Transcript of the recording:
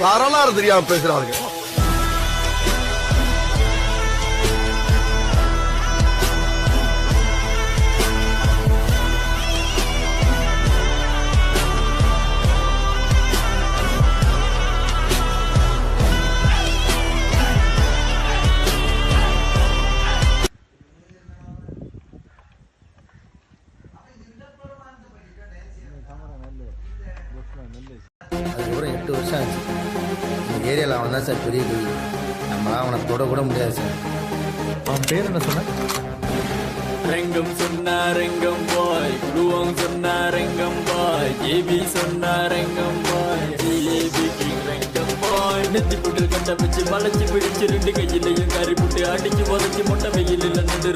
வரலாறு தெரியாம பேசுறாங்க. அதுக்கப்புறம் 8 வருஷம் ஆச்சு. இந்த ஏரியாவில் அவன் தான் சார் பெரிய கவி. நம்மளாம் அவனை தொட கூட முடியாது சார். அவன் பேர் என்ன சொன்ன? ரெங்கம் சொன்னா ரெங்கம் பாய், குடுவம் சொன்னா ரெங்கம் பாய், ஏபி சொன்னா ரெங்கம் பாய், ஏபி கிங் ரெங்கம் பாய். நெத்தி புட்டு கட்ட வச்சு வளைச்சு பிடிச்சு 2 கையிலையும் கறி புட்டு அடிச்சு உதச்சு மொட்டை வெயிலில் நின்று